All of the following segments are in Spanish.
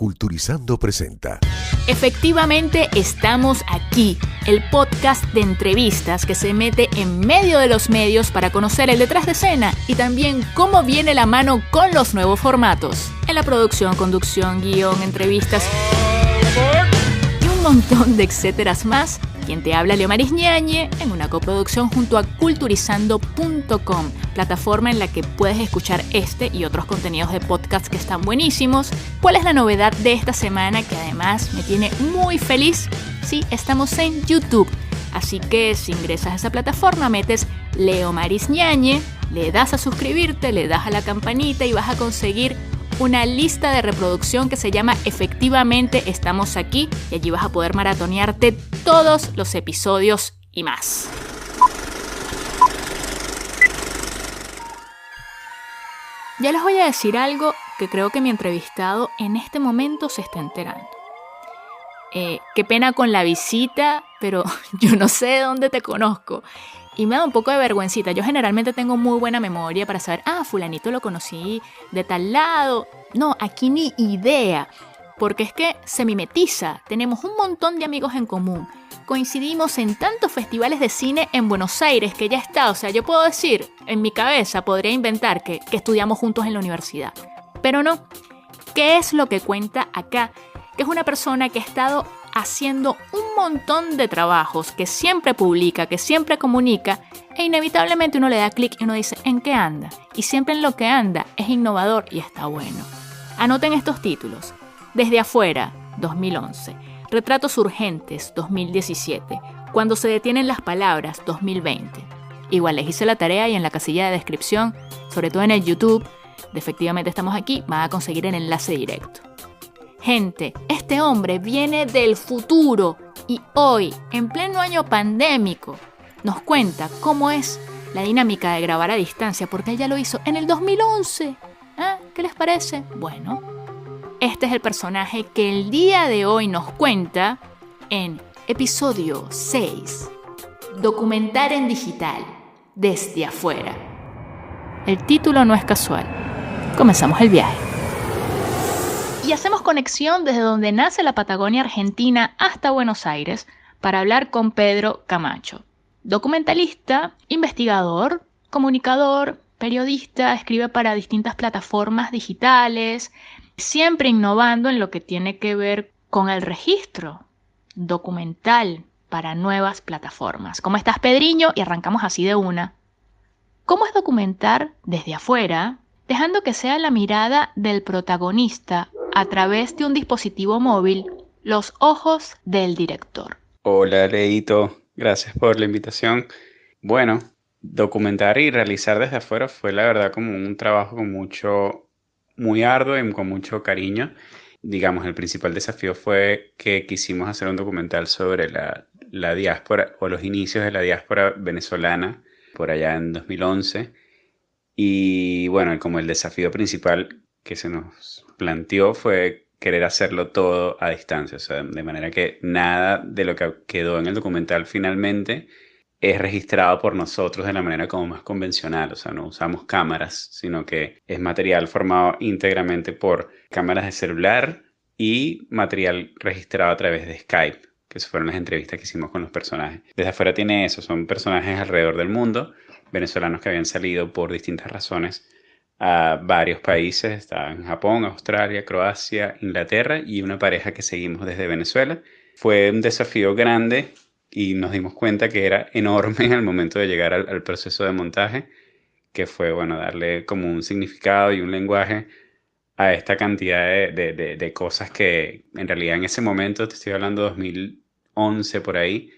Culturizando presenta. Efectivamente, estamos aquí, el podcast de entrevistas que se mete en medio de los medios para conocer el detrás de escena y también cómo viene la mano con los nuevos formatos. En la producción, conducción, guión, entrevistas y un montón de etcéteras más. Quien te habla, Leomaris Ñañe, en una coproducción junto a culturizando.com, plataforma en la que puedes escuchar este y otros contenidos de podcast que están buenísimos. ¿Cuál es la novedad de esta semana que además me tiene muy feliz? Sí, estamos en YouTube. Así que si ingresas a esa plataforma, metes Leomaris Ñañe, le das a suscribirte, le das a la campanita y vas a conseguir una lista de reproducción que se llama Efectivamente Estamos Aquí, y allí vas a poder maratonearte todos los episodios y más. Ya les voy a decir algo que creo que mi entrevistado en este momento se está enterando. Qué pena con la visita, pero yo no sé de dónde te conozco. Y me da un poco de vergüencita. Yo generalmente tengo muy buena memoria para saber, fulanito lo conocí de tal lado. No, aquí ni idea. Porque es que se mimetiza. Tenemos un montón de amigos en común. Coincidimos en tantos festivales de cine en Buenos Aires que ya está. O sea, yo puedo decir, en mi cabeza podría inventar que estudiamos juntos en la universidad. Pero no. ¿Qué es lo que cuenta acá? Que es una persona que ha estado haciendo un montón de trabajos, que siempre publica, que siempre comunica, e inevitablemente uno le da clic y uno dice, ¿en qué anda? Y siempre en lo que anda es innovador y está bueno. Anoten estos títulos. Desde afuera, 2011. Retratos urgentes, 2017. Cuando se detienen las palabras, 2020. Igual les hice la tarea y en la casilla de descripción, sobre todo en el YouTube, de Efectivamente Estamos Aquí, van a conseguir el enlace directo. Gente, este hombre viene del futuro y hoy, en pleno año pandémico, nos cuenta cómo es la dinámica de grabar a distancia, porque él ya lo hizo en el 2011. ¿Qué les parece? Bueno, este es el personaje que el día de hoy nos cuenta en episodio 6. Documentar en digital, desde afuera. El título no es casual. Comenzamos el viaje. Y hacemos conexión desde donde nace la Patagonia Argentina hasta Buenos Aires para hablar con Pedro Camacho. Documentalista, investigador, comunicador, periodista, escribe para distintas plataformas digitales, siempre innovando en lo que tiene que ver con el registro documental para nuevas plataformas. ¿Cómo estás, Pedriño? Y arrancamos así de una. ¿Cómo es documentar desde afuera, dejando que sea la mirada del protagonista a través de un dispositivo móvil, los ojos del director? Hola, Leito. Gracias por la invitación. Bueno, documentar y realizar desde afuera fue la verdad como un trabajo muy arduo y con mucho cariño. Digamos, el principal desafío fue que quisimos hacer un documental sobre la diáspora o los inicios de la diáspora venezolana por allá en 2011. Y bueno, como el desafío principal que se nos planteó fue querer hacerlo todo a distancia, o sea, de manera que nada de lo que quedó en el documental finalmente es registrado por nosotros de la manera como más convencional, o sea, no usamos cámaras, sino que es material formado íntegramente por cámaras de celular y material registrado a través de Skype, que fueron las entrevistas que hicimos con los personajes. Desde afuera tiene eso, son personajes alrededor del mundo, venezolanos que habían salido por distintas razones a varios países, estaban Japón, Australia, Croacia, Inglaterra y una pareja que seguimos desde Venezuela. Fue un desafío grande y nos dimos cuenta que era enorme en el momento de llegar al proceso de montaje, que fue, bueno, darle como un significado y un lenguaje a esta cantidad de cosas que en realidad en ese momento, te estoy hablando 2011 por ahí,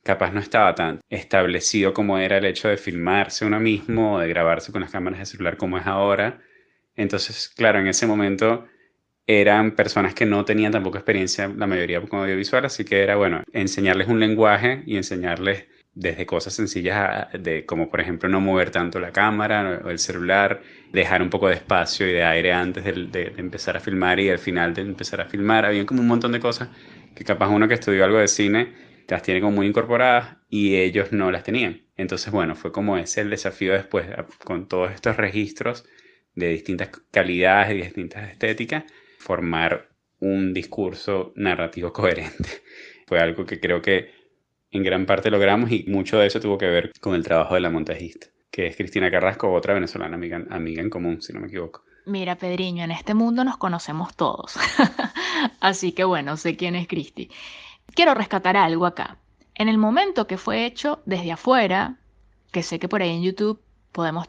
capaz no estaba tan establecido como era el hecho de filmarse uno mismo o de grabarse con las cámaras de celular como es ahora. Entonces, claro, en ese momento eran personas que no tenían tampoco experiencia, la mayoría con audiovisual, así que era, bueno, enseñarles un lenguaje y enseñarles desde cosas sencillas como por ejemplo no mover tanto la cámara o el celular, dejar un poco de espacio y de aire antes de empezar a filmar y al final de empezar a filmar. Había como un montón de cosas que capaz uno que estudió algo de cine las tiene como muy incorporadas y ellos no las tenían. Entonces, bueno, fue como ese el desafío después, con todos estos registros de distintas calidades y distintas estéticas, formar un discurso narrativo coherente. Fue algo que creo que en gran parte logramos y mucho de eso tuvo que ver con el trabajo de la montajista, que es Cristina Carrasco, otra venezolana amiga en común, si no me equivoco. Mira, Pedriño, en este mundo nos conocemos todos. Así que bueno, sé quién es Cristi. Quiero rescatar algo acá. En el momento que fue hecho desde afuera, que sé que por ahí en YouTube podemos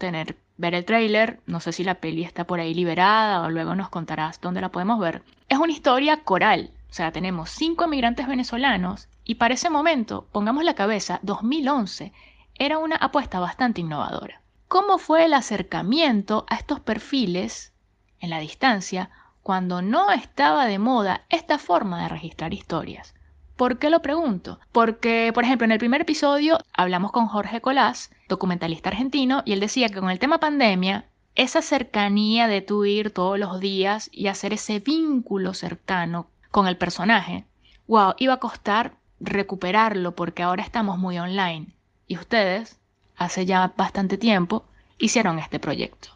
ver el tráiler, no sé si la peli está por ahí liberada o luego nos contarás dónde la podemos ver. Es una historia coral, o sea, tenemos 5 emigrantes venezolanos y para ese momento, pongamos la cabeza, 2011, era una apuesta bastante innovadora. ¿Cómo fue el acercamiento a estos perfiles en la distancia cuando no estaba de moda esta forma de registrar historias? ¿Por qué lo pregunto? Porque, por ejemplo, en el primer episodio hablamos con Jorge Colás, documentalista argentino, y él decía que con el tema pandemia, esa cercanía de tú ir todos los días y hacer ese vínculo cercano con el personaje, wow, iba a costar recuperarlo porque ahora estamos muy online. Y ustedes, hace ya bastante tiempo, hicieron este proyecto.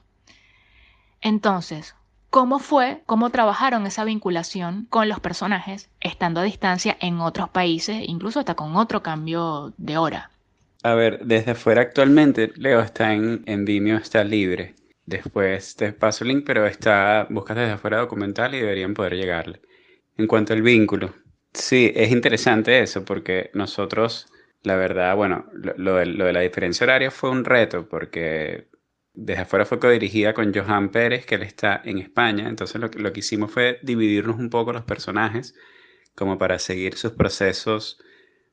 Entonces, ¿cómo trabajaron esa vinculación con los personajes estando a distancia en otros países, incluso hasta con otro cambio de hora? A ver, desde afuera actualmente, Leo está en Vimeo, está libre. Después te paso el link, pero buscas desde afuera documental y deberían poder llegarle. En cuanto al vínculo, sí, es interesante eso, porque nosotros, la verdad, bueno, lo de la diferencia horaria fue un reto, porque desde afuera fue codirigida con Johan Pérez, que él está en España, entonces lo que hicimos fue dividirnos un poco los personajes, como para seguir sus procesos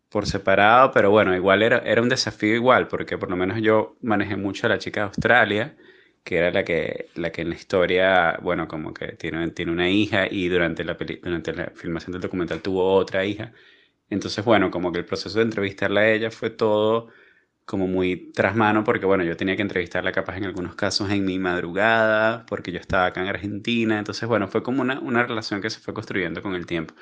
por separado, pero bueno, igual era un desafío igual, porque por lo menos yo manejé mucho a la chica de Australia, que era la que en la historia, bueno, como que tiene una hija y durante la filmación del documental tuvo otra hija. Entonces, bueno, como que el proceso de entrevistarla a ella fue todo como muy tras mano, porque bueno, yo tenía que entrevistarla capaz en algunos casos en mi madrugada, porque yo estaba acá en Argentina. Entonces, bueno, fue como una relación que se fue construyendo con el tiempo.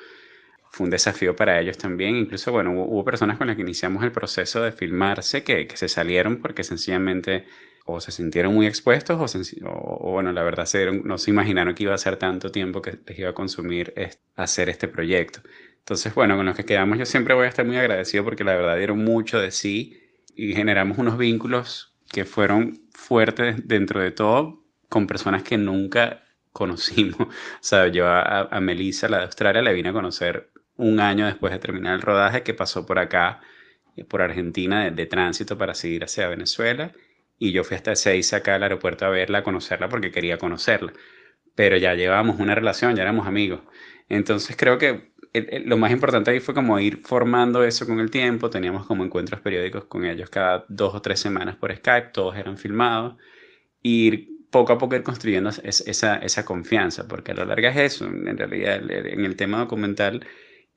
Fue un desafío para ellos también. Incluso, bueno, hubo personas con las que iniciamos el proceso de filmarse que se salieron porque sencillamente o se sintieron muy expuestos o, bueno, la verdad no se imaginaron que iba a ser tanto tiempo que les iba a consumir hacer este proyecto. Entonces, bueno, con los que quedamos yo siempre voy a estar muy agradecido porque la verdad dieron mucho de sí y generamos unos vínculos que fueron fuertes dentro de todo con personas que nunca conocimos. O sea, yo a Melissa, la de Australia, la vine a conocer un año después de terminar el rodaje, que pasó por acá, por Argentina, de tránsito para seguir hacia Venezuela. Y yo fui hasta Ezeiza acá al aeropuerto a verla, a conocerla, porque quería conocerla. Pero ya llevábamos una relación, ya éramos amigos. Entonces creo que lo más importante ahí fue como ir formando eso con el tiempo. Teníamos como encuentros periódicos con ellos cada 2 o 3 semanas por Skype, todos eran filmados. Ir poco a poco ir construyendo esa confianza, porque a lo largo es eso, en realidad, en el tema documental,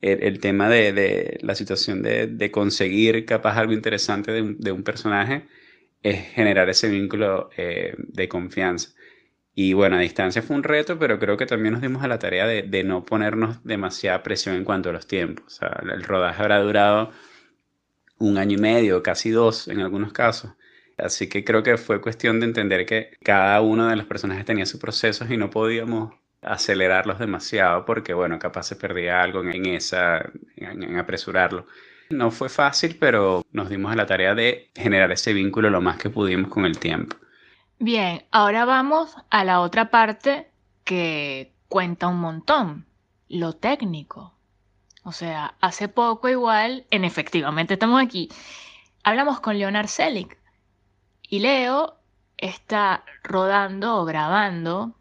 el tema de la situación de conseguir capaz algo interesante de un personaje es generar ese vínculo de confianza. Y bueno, a distancia fue un reto, pero creo que también nos dimos a la tarea de no ponernos demasiada presión en cuanto a los tiempos. O sea, el rodaje habrá durado 1 año y medio, casi 2 en algunos casos. Así que creo que fue cuestión de entender que cada uno de los personajes tenía sus procesos y no podíamos acelerarlos demasiado porque, bueno, capaz se perdía algo en apresurarlo. No fue fácil, pero nos dimos a la tarea de generar ese vínculo lo más que pudimos con el tiempo. Bien, ahora vamos a la otra parte que cuenta un montón, lo técnico. O sea, hace poco igual, en Efectivamente Estamos Aquí, hablamos con Leonard Selig y Leo está rodando o grabando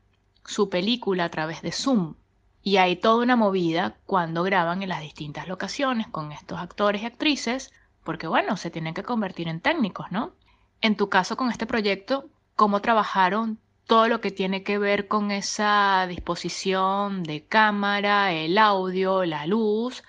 su película a través de Zoom. Y hay toda una movida cuando graban en las distintas locaciones con estos actores y actrices, porque bueno, se tienen que convertir en técnicos, ¿no? En tu caso con este proyecto, ¿cómo trabajaron todo lo que tiene que ver con esa disposición de cámara, el audio, la luz,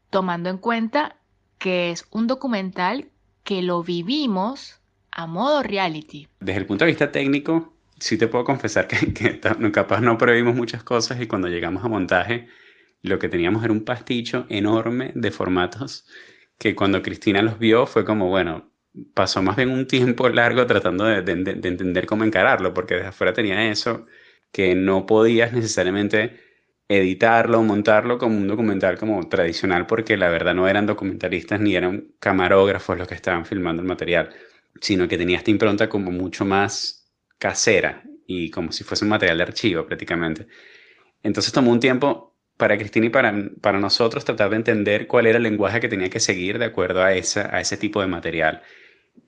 tomando en cuenta que es un documental que lo vivimos a modo reality? Desde el punto de vista técnico, sí te puedo confesar que capaz no previmos muchas cosas y cuando llegamos a montaje, lo que teníamos era un pasticho enorme de formatos que cuando Cristina los vio fue como, bueno, pasó más bien un tiempo largo tratando de entender cómo encararlo, porque desde afuera tenía eso que no podías necesariamente editarlo, montarlo como un documental como tradicional, porque la verdad no eran documentalistas ni eran camarógrafos los que estaban filmando el material, sino que tenía esta impronta como mucho más casera y como si fuese un material de archivo prácticamente. Entonces tomó un tiempo para Cristina y para nosotros tratar de entender cuál era el lenguaje que tenía que seguir de acuerdo a ese tipo de material.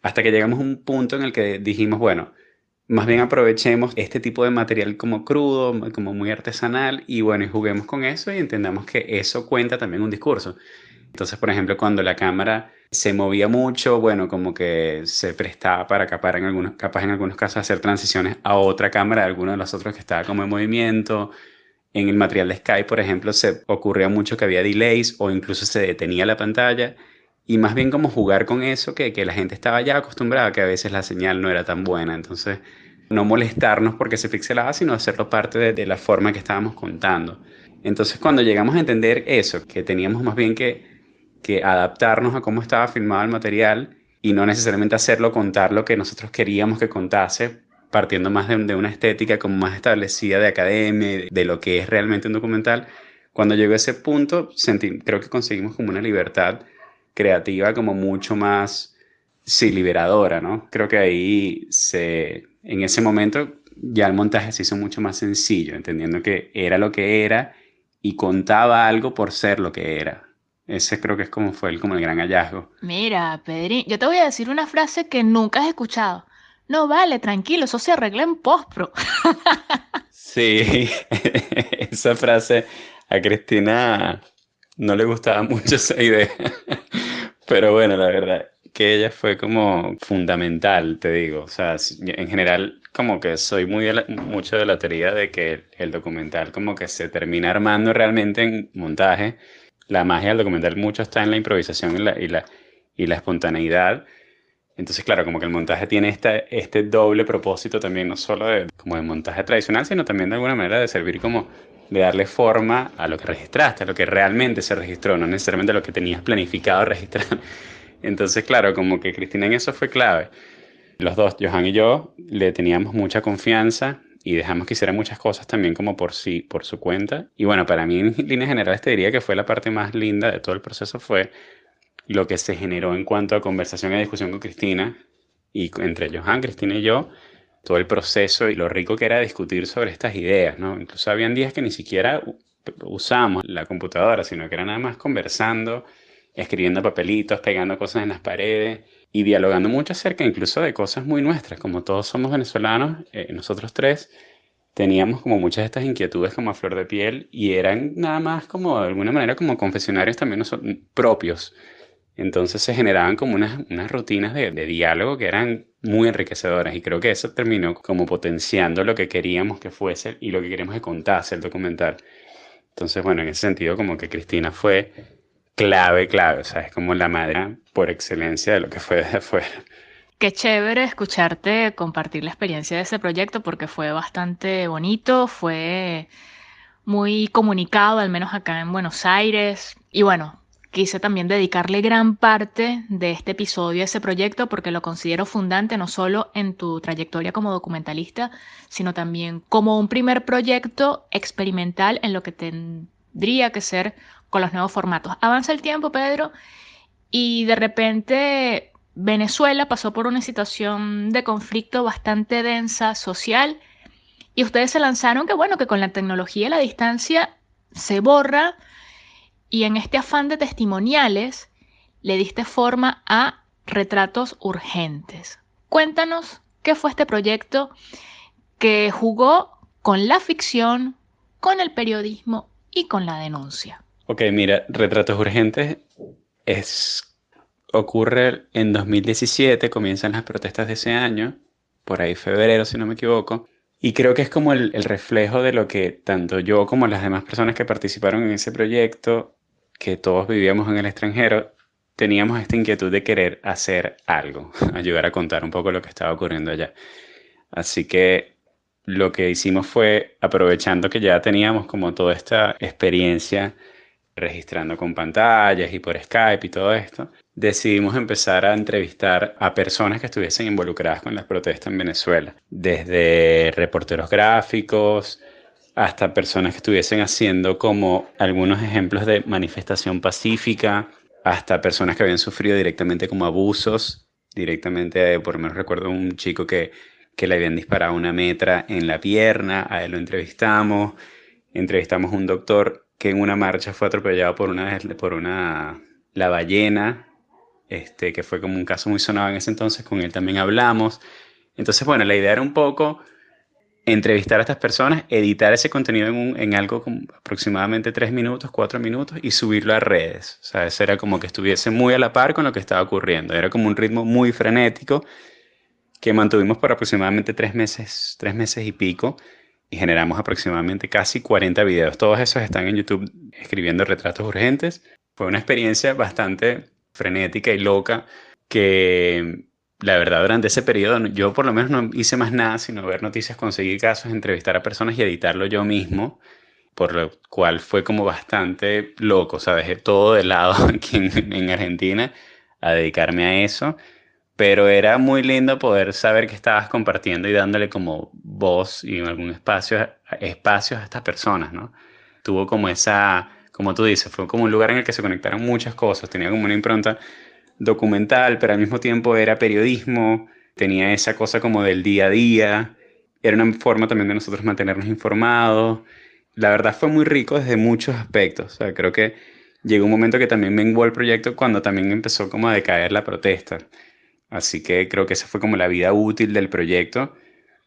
Hasta que llegamos a un punto en el que dijimos, bueno, más bien aprovechemos este tipo de material como crudo, como muy artesanal, y bueno, y juguemos con eso y entendamos que eso cuenta también un discurso. Entonces, por ejemplo, cuando la cámara se movía mucho, bueno, como que se prestaba para capaz capaz en algunos casos hacer transiciones a otra cámara de alguno de los otros que estaba como en movimiento. En el material de Skype, por ejemplo, se ocurría mucho que había delays o incluso se detenía la pantalla. Y más bien como jugar con eso, que la gente estaba ya acostumbrada, que a veces la señal no era tan buena. Entonces, no molestarnos porque se pixelaba, sino hacerlo parte de la forma que estábamos contando. Entonces, cuando llegamos a entender eso, que teníamos más bien que adaptarnos a cómo estaba filmado el material y no necesariamente hacerlo contar lo que nosotros queríamos que contase, partiendo más de una estética como más establecida de academia, de lo que es realmente un documental. Cuando llegó a ese punto, creo que conseguimos como una libertad creativa como mucho más, sí, liberadora, ¿no? Creo que en ese momento ya el montaje se hizo mucho más sencillo, entendiendo que era lo que era y contaba algo por ser lo que era. Ese creo que es como el gran hallazgo. Mira, Pedrín, yo te voy a decir una frase que nunca has escuchado. No vale, tranquilo, eso se arregla en postpro. Sí, esa frase a Cristina no le gustaba mucho esa idea, pero bueno, la verdad que ella fue como fundamental, te digo, o sea, en general como que soy mucho de la teoría de que el documental como que se termina armando realmente en montaje. La magia del documental mucho está en la improvisación y la espontaneidad. Entonces, claro, como que el montaje tiene este doble propósito también, no solo como de montaje tradicional, sino también de alguna manera de servir como de darle forma a lo que registraste, a lo que realmente se registró, no necesariamente a lo que tenías planificado registrar. Entonces, claro, como que Cristina en eso fue clave. Los dos, Johan y yo, le teníamos mucha confianza y dejamos que hiciera muchas cosas también como por sí, por su cuenta. Y bueno, para mí en líneas generales te diría que fue la parte más linda de todo el proceso fue lo que se generó en cuanto a conversación y discusión con Cristina y entre Johan, Cristina y yo, todo el proceso y lo rico que era discutir sobre estas ideas, ¿no? Incluso habían días que ni siquiera usábamos la computadora, sino que era nada más conversando, escribiendo papelitos, pegando cosas en las paredes y dialogando mucho acerca incluso de cosas muy nuestras. Como todos somos venezolanos, nosotros tres teníamos como muchas de estas inquietudes como a flor de piel y eran nada más como de alguna manera como confesionarios también propios. Entonces se generaban como unas rutinas de diálogo que eran muy enriquecedoras y creo que eso terminó como potenciando lo que queríamos que fuese y lo que queríamos que contase el documental. Entonces, bueno, en ese sentido como que Cristina fue clave, o sea, es como la madre por excelencia de lo que fue desde afuera. Qué chévere escucharte compartir la experiencia de ese proyecto porque fue bastante bonito, fue muy comunicado, al menos acá en Buenos Aires. Y bueno, quise también dedicarle gran parte de este episodio a ese proyecto porque lo considero fundante no solo en tu trayectoria como documentalista, sino también como un primer proyecto experimental en lo que tendría que ser con los nuevos formatos. Avanza el tiempo, Pedro, y de repente Venezuela pasó por una situación de conflicto bastante densa social y ustedes se lanzaron que bueno, que con la tecnología la distancia se borra y en este afán de testimoniales le diste forma a retratos urgentes. Cuéntanos qué fue este proyecto que jugó con la ficción, con el periodismo y con la denuncia. Ok, mira, Retratos Urgentes ocurre en 2017, comienzan las protestas de ese año, por ahí febrero si no me equivoco, y creo que es como el reflejo de lo que tanto yo como las demás personas que participaron en ese proyecto, que todos vivíamos en el extranjero, teníamos esta inquietud de querer hacer algo, ayudar a contar un poco lo que estaba ocurriendo allá. Así que lo que hicimos fue, aprovechando que ya teníamos como toda esta experiencia registrando con pantallas y por Skype y todo esto, decidimos empezar a entrevistar a personas que estuviesen involucradas con las protestas en Venezuela, desde reporteros gráficos hasta personas que estuviesen haciendo como algunos ejemplos de manifestación pacífica, hasta personas que habían sufrido directamente como abusos, directamente, por lo menos recuerdo un chico que le habían disparado una metra en la pierna, a él lo entrevistamos a un doctor que en una marcha fue atropellado la ballena, que fue como un caso muy sonado en ese entonces, con él también hablamos. Entonces, bueno, la idea era un poco entrevistar a estas personas, editar ese contenido en algo como aproximadamente 3 minutos, 4 minutos y subirlo a redes. O sea, eso era como que estuviese muy a la par con lo que estaba ocurriendo. Era como un ritmo muy frenético que mantuvimos por aproximadamente 3 meses y pico y generamos aproximadamente casi 40 videos. Todos esos están en YouTube escribiendo retratos urgentes. Fue una experiencia bastante frenética y loca que la verdad, durante ese periodo yo por lo menos no hice más nada sino ver noticias, conseguir casos, entrevistar a personas y editarlo yo mismo, por lo cual fue como bastante loco. O sea, dejé todo de lado aquí en Argentina a dedicarme a eso, pero era muy lindo poder saber que estabas compartiendo y dándole como voz y en algún espacios a estas personas, ¿no? Tuvo como como tú dices, fue como un lugar en el que se conectaron muchas cosas, tenía como una impronta documental, pero al mismo tiempo era periodismo, tenía esa cosa como del día a día, era una forma también de nosotros mantenernos informados. La verdad fue muy rico desde muchos aspectos. O sea, creo que llegó un momento que también menguó el proyecto cuando también empezó como a decaer la protesta. Así que creo que esa fue como la vida útil del proyecto,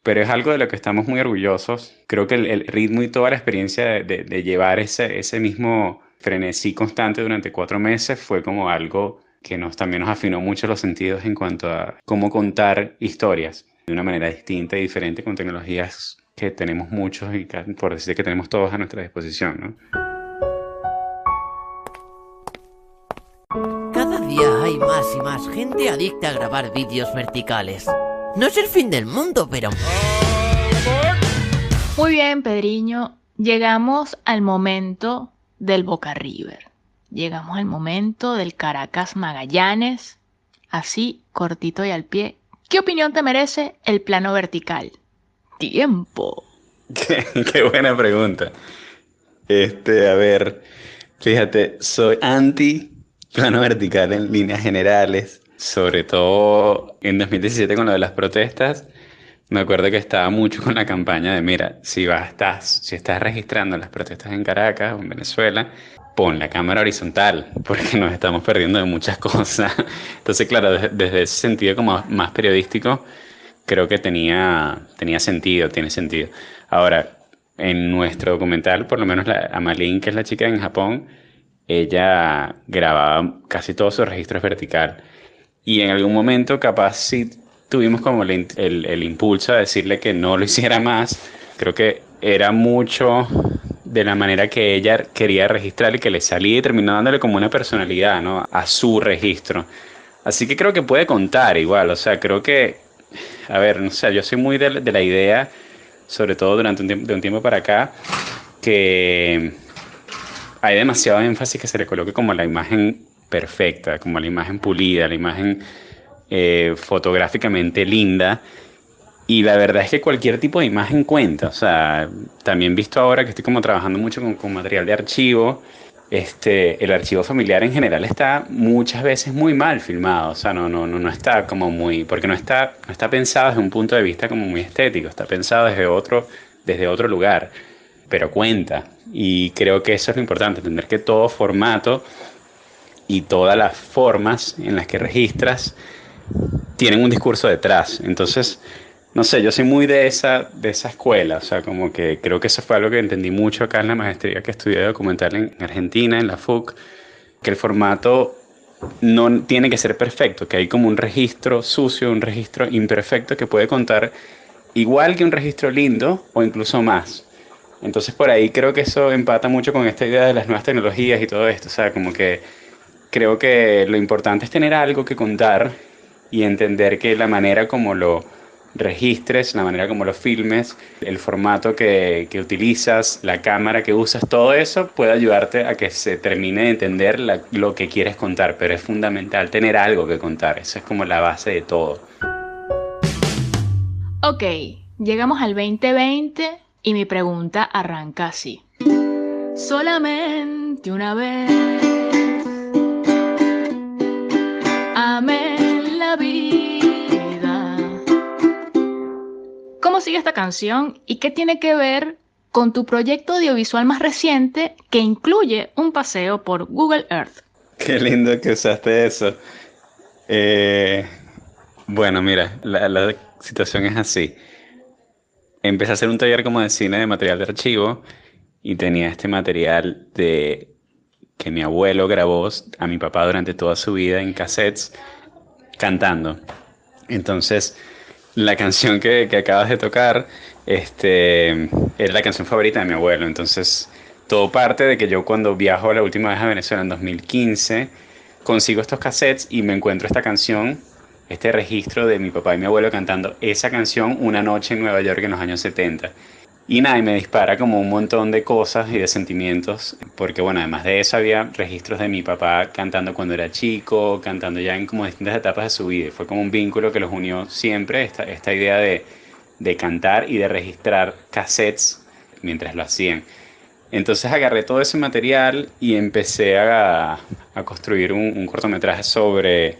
pero es algo de lo que estamos muy orgullosos. Creo que el ritmo y toda la experiencia de llevar ese mismo frenesí constante durante 4 meses fue como algo que también nos afinó mucho los sentidos en cuanto a cómo contar historias de una manera distinta y diferente con tecnologías que tenemos muchos y por decir que tenemos todos a nuestra disposición, ¿no? Cada día hay más y más gente adicta a grabar vídeos verticales. No es el fin del mundo, pero... Muy bien, Pedriño. Llegamos al momento del Boca River. Llegamos al momento del Caracas Magallanes. Así, cortito y al pie. ¿Qué opinión te merece el plano vertical? Tiempo. Qué buena pregunta. A ver, fíjate, soy anti plano vertical en líneas generales, sobre todo en 2017 con lo de las protestas. Me acuerdo que estaba mucho con la campaña de, mira, si estás registrando las protestas en Caracas o en Venezuela, pon la cámara horizontal, porque nos estamos perdiendo de muchas cosas. Entonces, claro, desde ese sentido como más periodístico, creo que tiene sentido. Ahora, en nuestro documental, por lo menos Amalín, que es la chica en Japón, ella grababa casi todos sus registros vertical. Y en algún momento capaz sí tuvimos como el impulso a decirle que no lo hiciera más. Creo que era mucho de la manera que ella quería registrar y que le salía y terminó dándole como una personalidad, ¿no?, a su registro. Así que creo que puede contar igual. O sea, creo que, a ver, no sé, yo soy muy de la idea, sobre todo durante de un tiempo para acá, que hay demasiado énfasis que se le coloque como la imagen perfecta, como la imagen pulida, la imagen fotográficamente linda. Y la verdad es que cualquier tipo de imagen cuenta. O sea, también visto ahora que estoy como trabajando mucho con material de archivo, el archivo familiar en general está muchas veces muy mal filmado. O sea, no está como muy... Porque no está pensado desde un punto de vista como muy estético, está pensado desde otro lugar, pero cuenta. Y creo que eso es lo importante, entender que todo formato y todas las formas en las que registras tienen un discurso detrás. Entonces, no sé, yo soy muy de esa escuela. O sea, como que creo que eso fue algo que entendí mucho acá en la maestría que estudié de documental en Argentina, en la FUC, que el formato no tiene que ser perfecto, que hay como un registro sucio, un registro imperfecto que puede contar igual que un registro lindo o incluso más. Entonces por ahí creo que eso empata mucho con esta idea de las nuevas tecnologías y todo esto. O sea, como que creo que lo importante es tener algo que contar y entender que la manera como lo registres, la manera como lo filmes, el formato que utilizas, la cámara que usas, todo eso puede ayudarte a que se termine de entender lo que quieres contar, pero es fundamental tener algo que contar. Eso es como la base de todo. Ok, llegamos al 2020 Y mi pregunta arranca así. Solamente una vez amé la vida. ¿Cómo sigue esta canción y qué tiene que ver con tu proyecto audiovisual más reciente que incluye un paseo por Google Earth? Qué lindo que usaste eso. Eh, bueno, mira, la situación es así. Empecé a hacer un taller como de cine de material de archivo y tenía este material de que mi abuelo grabó a mi papá durante toda su vida en cassettes cantando. Entonces, la canción que acabas de tocar, es la canción favorita de mi abuelo. Entonces, todo parte de que yo cuando viajo la última vez a Venezuela en 2015, consigo estos cassettes y me encuentro esta canción, este registro de mi papá y mi abuelo cantando esa canción una noche en Nueva York en los años 70. Y nada, y me dispara como un montón de cosas y de sentimientos, porque bueno, además de eso había registros de mi papá cantando cuando era chico, cantando ya en como distintas etapas de su vida. Y fue como un vínculo que los unió siempre, esta idea de cantar y de registrar cassettes mientras lo hacían. Entonces agarré todo ese material y empecé a construir un cortometraje sobre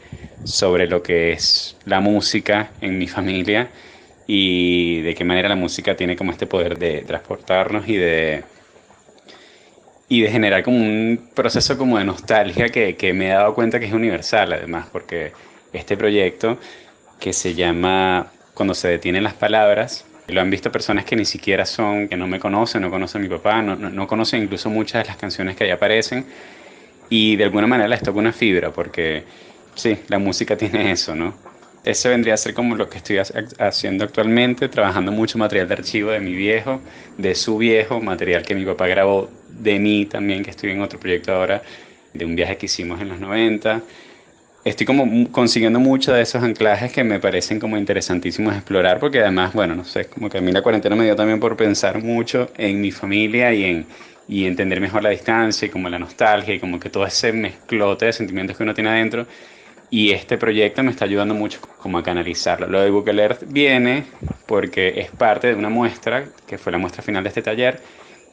lo que es la música en mi familia y de qué manera la música tiene como este poder de transportarnos y de generar como un proceso como de nostalgia que me he dado cuenta que es universal además, porque este proyecto que se llama Cuando se detienen las palabras, lo han visto personas que ni siquiera son, que no me conocen, no conocen a mi papá, no conocen incluso muchas de las canciones que ahí aparecen y de alguna manera les toca una fibra porque sí, la música tiene eso, ¿no? Ese vendría a ser como lo que estoy haciendo actualmente, trabajando mucho material de archivo de mi viejo, de su viejo, material que mi papá grabó de mí también, que estoy en otro proyecto ahora, de un viaje que hicimos en los 90. Estoy como consiguiendo muchos de esos anclajes que me parecen como interesantísimos de explorar, porque además, bueno, no sé, como que a mí la cuarentena me dio también por pensar mucho en mi familia y entender mejor la distancia y como la nostalgia y como que todo ese mezclote de sentimientos que uno tiene adentro. Y este proyecto me está ayudando mucho como a canalizarlo. Lo de Google Earth viene porque es parte de una muestra, que fue la muestra final de este taller,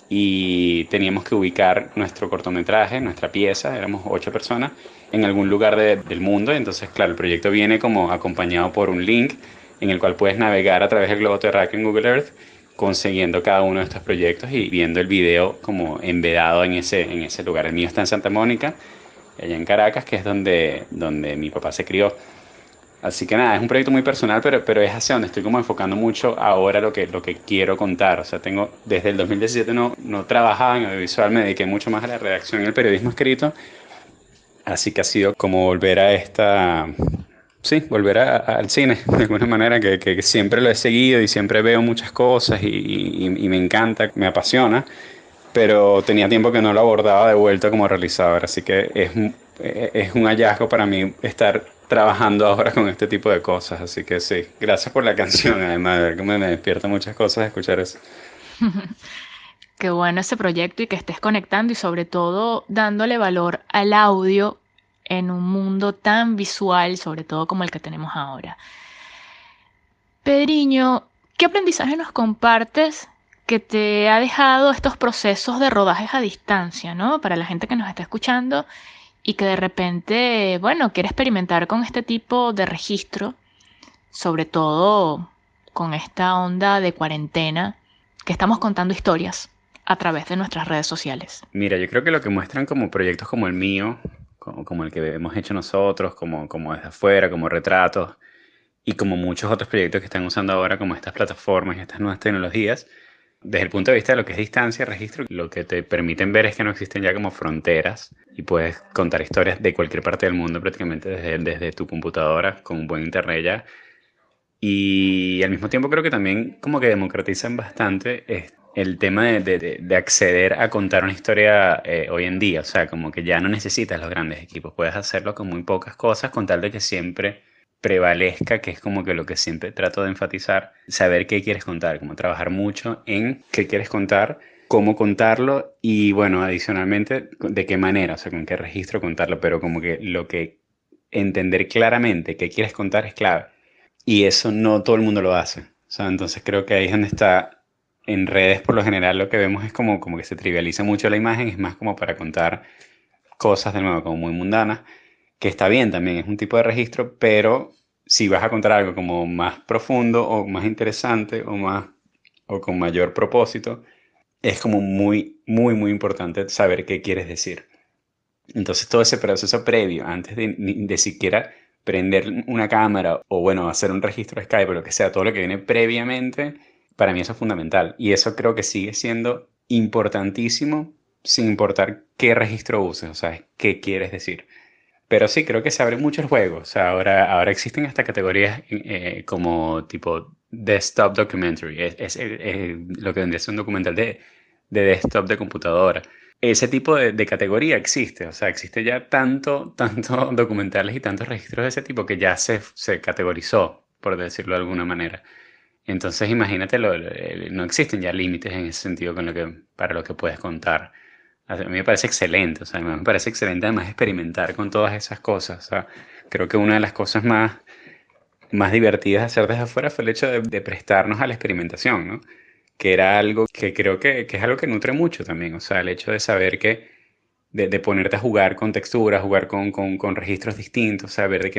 y teníamos que ubicar nuestro cortometraje, nuestra pieza, éramos 8 personas, en algún lugar del mundo. Entonces, claro, el proyecto viene como acompañado por un link en el cual puedes navegar a través del globo terráqueo en Google Earth, consiguiendo cada uno de estos proyectos y viendo el video como embedado en ese lugar. El mío está en Santa Mónica, allá en Caracas, que es donde mi papá se crió. Así que nada, es un proyecto muy personal, pero es hacia donde estoy como enfocando mucho ahora lo que quiero contar. O sea, desde el 2017 no trabajaba en audiovisual, me dediqué mucho más a la redacción y el periodismo escrito. Así que ha sido como volver a sí, volver al cine, de alguna manera, que siempre lo he seguido y siempre veo muchas cosas y me encanta, me apasiona, pero tenía tiempo que no lo abordaba de vuelta como realizador, así que es un hallazgo para mí estar trabajando ahora con este tipo de cosas, así que sí, gracias por la canción, además, de ver que me despierta muchas cosas escuchar eso. Qué bueno ese proyecto y que estés conectando y sobre todo dándole valor al audio en un mundo tan visual, sobre todo como el que tenemos ahora. Pedriño, ¿qué aprendizaje nos compartes que te ha dejado estos procesos de rodajes a distancia, ¿no? Para la gente que nos está escuchando y que de repente, bueno, quiere experimentar con este tipo de registro, sobre todo con esta onda de cuarentena, que estamos contando historias a través de nuestras redes sociales. Mira, yo creo que lo que muestran como proyectos como el mío, como el que hemos hecho nosotros, como desde afuera, como retratos, y como muchos otros proyectos que están usando ahora, como estas plataformas y estas nuevas tecnologías, desde el punto de vista de lo que es distancia, registro, lo que te permiten ver es que no existen ya como fronteras y puedes contar historias de cualquier parte del mundo prácticamente desde tu computadora con un buen internet ya. Y al mismo tiempo creo que también como que democratizan bastante el tema de acceder a contar una historia hoy en día. O sea, como que ya no necesitas los grandes equipos, puedes hacerlo con muy pocas cosas con tal de que siempre prevalezca, que es como que lo que siempre trato de enfatizar, saber qué quieres contar, como trabajar mucho en qué quieres contar, cómo contarlo y bueno, adicionalmente de qué manera, o sea, con qué registro contarlo, pero como que entender claramente qué quieres contar es clave y eso no todo el mundo lo hace. O sea, entonces creo que ahí es donde está en redes por lo general lo que vemos es como que se trivializa mucho la imagen, es más como para contar cosas de nuevo como muy mundanas, que está bien también, es un tipo de registro, pero si vas a contar algo como más profundo o más interesante o con mayor propósito, es como muy, muy, muy importante saber qué quieres decir. Entonces todo ese proceso previo, antes de siquiera prender una cámara o bueno, hacer un registro de Skype o lo que sea, todo lo que viene previamente, para mí eso es fundamental. Y eso creo que sigue siendo importantísimo sin importar qué registro uses, o sea, qué quieres decir. Pero sí, creo que se abre mucho el juego. O sea, ahora existen hasta categorías como tipo desktop documentary. Es lo que vendría a ser un documental de desktop de computadora. Ese tipo de categoría existe. O sea, existe ya tanto documentales y tantos registros de ese tipo que ya se categorizó, por decirlo de alguna manera. Entonces, imagínate, no existen ya límites en ese sentido para lo que puedes contar. A mí me parece excelente, o sea, me parece excelente además experimentar con todas esas cosas. O sea, creo que una de las cosas más divertidas de hacer desde afuera fue el hecho de prestarnos a la experimentación, ¿no? Que era algo que creo que es algo que nutre mucho también. O sea, el hecho de saber de ponerte a jugar con texturas, jugar con registros distintos, saber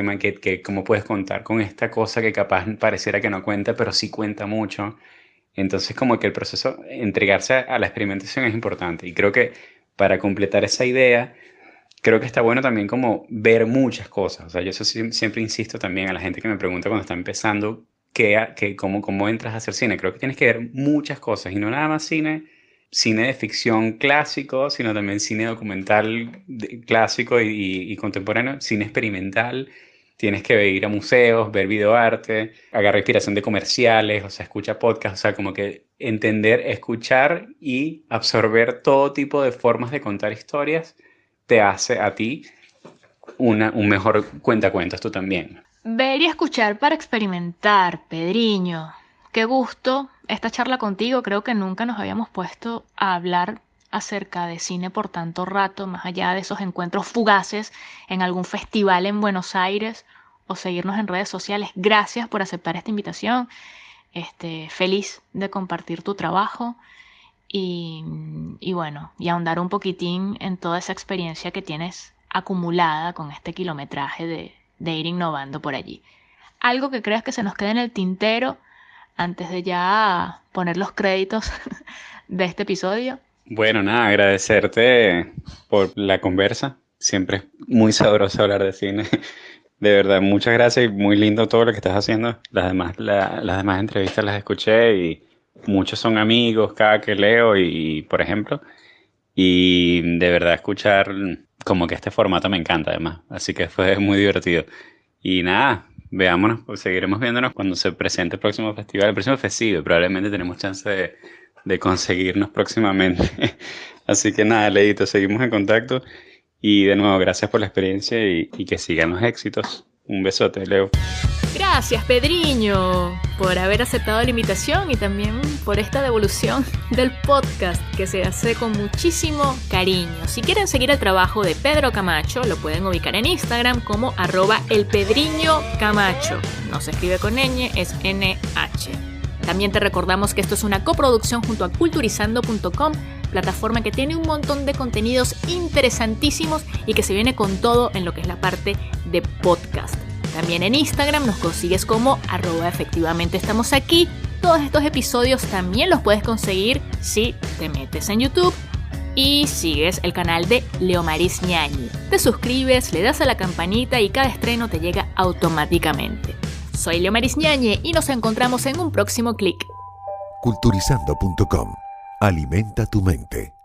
cómo puedes contar con esta cosa que capaz pareciera que no cuenta, pero sí cuenta mucho. Entonces, como que el proceso, entregarse a la experimentación es importante. Y creo que para completar esa idea, creo que está bueno también como ver muchas cosas. O sea, yo eso siempre insisto también a la gente que me pregunta cuando está empezando cómo entras a hacer cine. Creo que tienes que ver muchas cosas y no nada más cine de ficción clásico, sino también cine documental clásico y contemporáneo, cine experimental. Tienes que ir a museos, ver videoarte, agarrar inspiración de comerciales, o sea, escucha podcasts, o sea, como que entender, escuchar y absorber todo tipo de formas de contar historias te hace a ti un mejor cuentacuentos tú también. Ver y escuchar para experimentar, Pedriño. Qué gusto esta charla contigo. Creo que nunca nos habíamos puesto a hablar acerca de cine por tanto rato, más allá de esos encuentros fugaces en algún festival en Buenos Aires o seguirnos en redes sociales. Gracias por aceptar esta invitación. Feliz de compartir tu trabajo y bueno, y ahondar un poquitín en toda esa experiencia que tienes acumulada con este kilometraje de ir innovando por allí. Algo que creas que se nos quede en el tintero antes de ya poner los créditos de este episodio. Bueno, nada, agradecerte por la conversa. Siempre es muy sabroso hablar de cine. De verdad, muchas gracias y muy lindo todo lo que estás haciendo. Las demás entrevistas las escuché y muchos son amigos, cada que leo por ejemplo, y de verdad escuchar como que este formato me encanta además. Así que fue muy divertido. Y nada, veámonos, pues seguiremos viéndonos cuando se presente el próximo festival, el próximo festival. Probablemente tenemos chance de conseguirnos próximamente. Así que nada, Leito, seguimos en contacto y de nuevo gracias por la experiencia y que sigan los éxitos. Un besote, Leo. Gracias, Pedriño, por haber aceptado la invitación y también por esta devolución del podcast que se hace con muchísimo cariño. Si quieren seguir el trabajo de Pedro Camacho, lo pueden ubicar en Instagram como @elpedriñocamacho. No se escribe con ñ, es NH. También te recordamos que esto es una coproducción junto a culturizando.com, plataforma que tiene un montón de contenidos interesantísimos y que se viene con todo en lo que es la parte de podcast. También en Instagram nos consigues como @efectivamente estamos aquí. Todos estos episodios también los puedes conseguir si te metes en YouTube y sigues el canal de Leomaris Ñañi. Te suscribes, le das a la campanita y cada estreno te llega automáticamente. Soy Leomaris Ñañi y nos encontramos en un próximo clic. Culturizando.com. Alimenta tu mente.